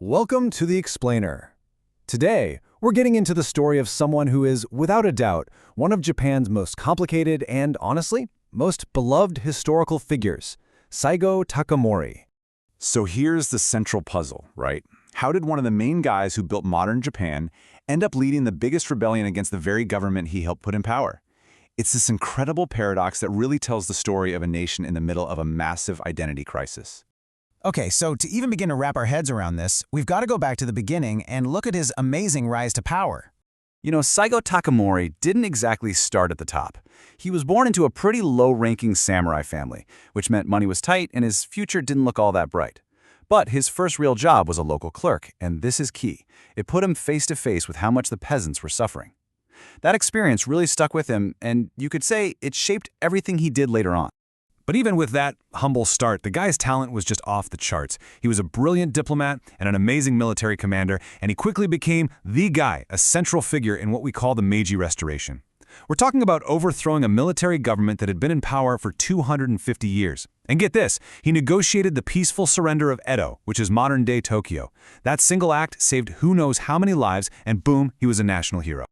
Welcome to The Explainer. Today, we're getting into the story of someone who is, without a doubt, one of Japan's most complicated and, honestly, most beloved historical figures, Saigō Takamori. So here's the central puzzle, right? How did one of the main guys who built modern Japan end up leading the biggest rebellion against the very government he helped put in power? It's this incredible paradox that really tells the story of a nation in the middle of a massive identity crisis. Okay, so to even begin to wrap our heads around this, we've got to go back to the beginning and look at his amazing rise to power. You know, Saigō Takamori didn't exactly start at the top. He was born into a pretty low-ranking samurai family, which meant money was tight and his future didn't look all that bright. But his first real job was a local clerk, and this is key. It put him face to face with how much the peasants were suffering. That experience really stuck with him, and you could say it shaped everything he did later on. But even with that humble start, the guy's talent was just off the charts. He was a brilliant diplomat and an amazing military commander, and he quickly became the guy, a central figure in what we call the Meiji Restoration. We're talking about overthrowing a military government that had been in power for 250 years. And get this, he negotiated the peaceful surrender of Edo, which is modern-day Tokyo. That single act saved who knows how many lives, and boom, he was a national hero.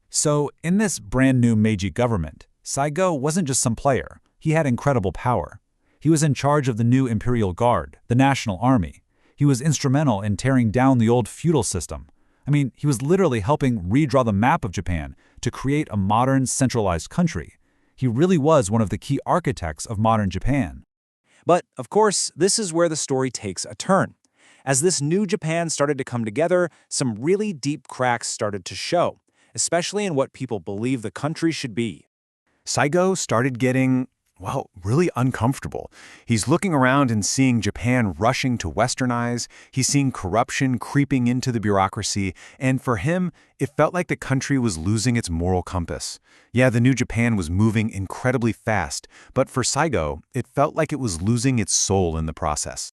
So, in this brand new Meiji government, Saigō wasn't just some player. He had incredible power. He was in charge of the new Imperial Guard, the National Army. He was instrumental in tearing down the old feudal system. I mean, he was literally helping redraw the map of Japan to create a modern, centralized country. He really was one of the key architects of modern Japan. But, of course, this is where the story takes a turn. As this new Japan started to come together, some really deep cracks started to show, especially in what people believe the country should be. Saigō started getting, well, really uncomfortable. He's looking around and seeing Japan rushing to westernize. He's seeing corruption creeping into the bureaucracy. And for him, it felt like the country was losing its moral compass. Yeah, the new Japan was moving incredibly fast. But for Saigō, it felt like it was losing its soul in the process.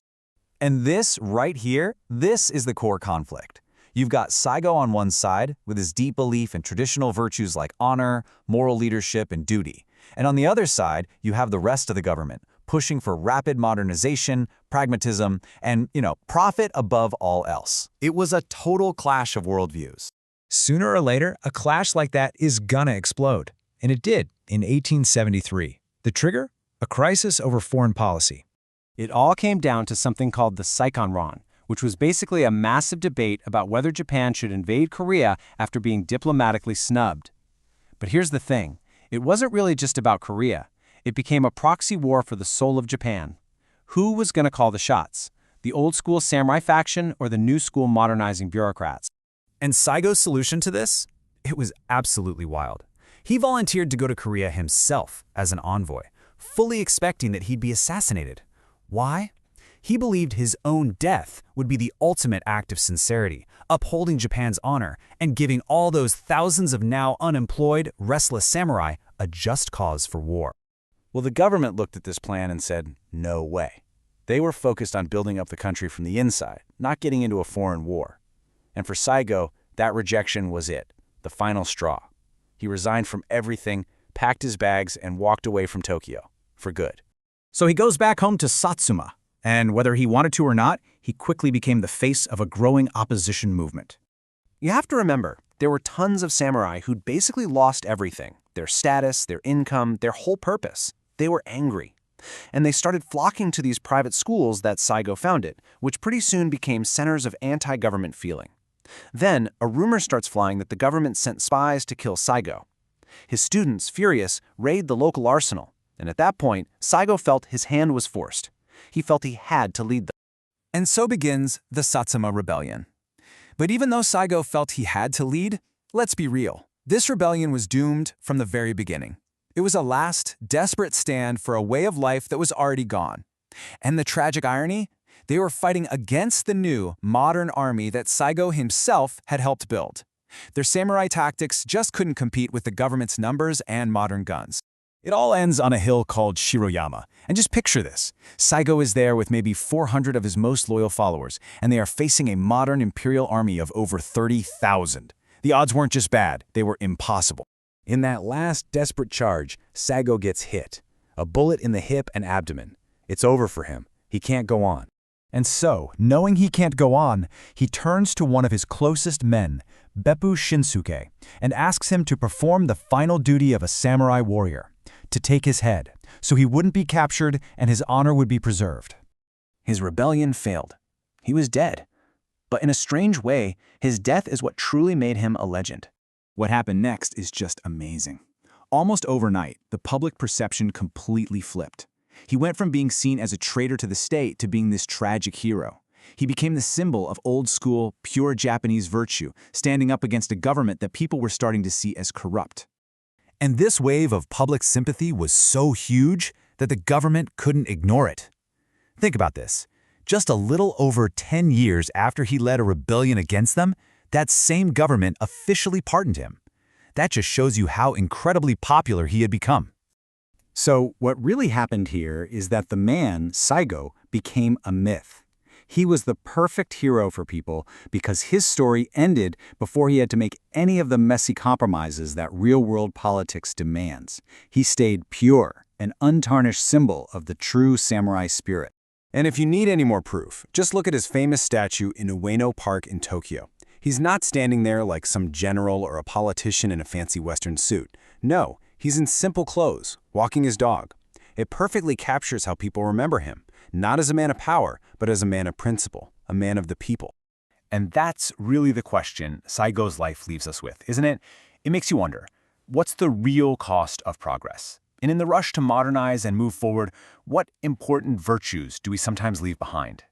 And this right here, this is the core conflict. You've got Saigō on one side, with his deep belief in traditional virtues like honor, moral leadership, and duty. And on the other side, you have the rest of the government, pushing for rapid modernization, pragmatism, and, profit above all else. It was a total clash of worldviews. Sooner or later, a clash like that is gonna explode. And it did in 1873. The trigger? A crisis over foreign policy. It all came down to something called the Seikonran, which was basically a massive debate about whether Japan should invade Korea after being diplomatically snubbed. But here's the thing. It wasn't really just about Korea. It became a proxy war for the soul of Japan. Who was going to call the shots? The old-school samurai faction or the new-school modernizing bureaucrats? And Saigō's solution to this? It was absolutely wild. He volunteered to go to Korea himself as an envoy, fully expecting that he'd be assassinated. Why? He believed his own death would be the ultimate act of sincerity, upholding Japan's honor and giving all those thousands of now unemployed, restless samurai a just cause for war. Well, the government looked at this plan and said, no way. They were focused on building up the country from the inside, not getting into a foreign war. And for Saigō, that rejection was it, the final straw. He resigned from everything, packed his bags, and walked away from Tokyo, for good. So he goes back home to Satsuma. And whether he wanted to or not, he quickly became the face of a growing opposition movement. You have to remember, there were tons of samurai who'd basically lost everything, their status, their income, their whole purpose. They were angry. And they started flocking to these private schools that Saigō founded, which pretty soon became centers of anti-government feeling. Then, a rumor starts flying that the government sent spies to kill Saigō. His students, furious, raid the local arsenal. And at that point, Saigō felt his hand was forced. He felt he had to lead them. And so begins the Satsuma Rebellion. But even though Saigō felt he had to lead, let's be real. This rebellion was doomed from the very beginning. It was a last, desperate stand for a way of life that was already gone. And the tragic irony? They were fighting against the new, modern army that Saigō himself had helped build. Their samurai tactics just couldn't compete with the government's numbers and modern guns. It all ends on a hill called Shiroyama. And just picture this. Saigō is there with maybe 400 of his most loyal followers, and they are facing a modern imperial army of over 30,000. The odds weren't just bad, they were impossible. In that last desperate charge, Saigō gets hit. A bullet in the hip and abdomen. It's over for him. He can't go on. And so, knowing he can't go on, he turns to one of his closest men, Beppu Shinsuke, and asks him to perform the final duty of a samurai warrior, to take his head, so he wouldn't be captured and his honor would be preserved. His rebellion failed. He was dead. But in a strange way, his death is what truly made him a legend. What happened next is just amazing. Almost overnight, the public perception completely flipped. He went from being seen as a traitor to the state to being this tragic hero. He became the symbol of old-school, pure Japanese virtue, standing up against a government that people were starting to see as corrupt. And this wave of public sympathy was so huge that the government couldn't ignore it. Think about this. Just a little over 10 years after he led a rebellion against them, that same government officially pardoned him. That just shows you how incredibly popular he had become. So what really happened here is that the man, Saigō, became a myth. He was the perfect hero for people because his story ended before he had to make any of the messy compromises that real-world politics demands. He stayed pure, an untarnished symbol of the true samurai spirit. And if you need any more proof, just look at his famous statue in Ueno Park in Tokyo. He's not standing there like some general or a politician in a fancy Western suit. No, he's in simple clothes, walking his dog. It perfectly captures how people remember him, not as a man of power, but as a man of principle, a man of the people. And that's really the question Saigō's life leaves us with, isn't it? It makes you wonder, what's the real cost of progress? And in the rush to modernize and move forward, what important virtues do we sometimes leave behind?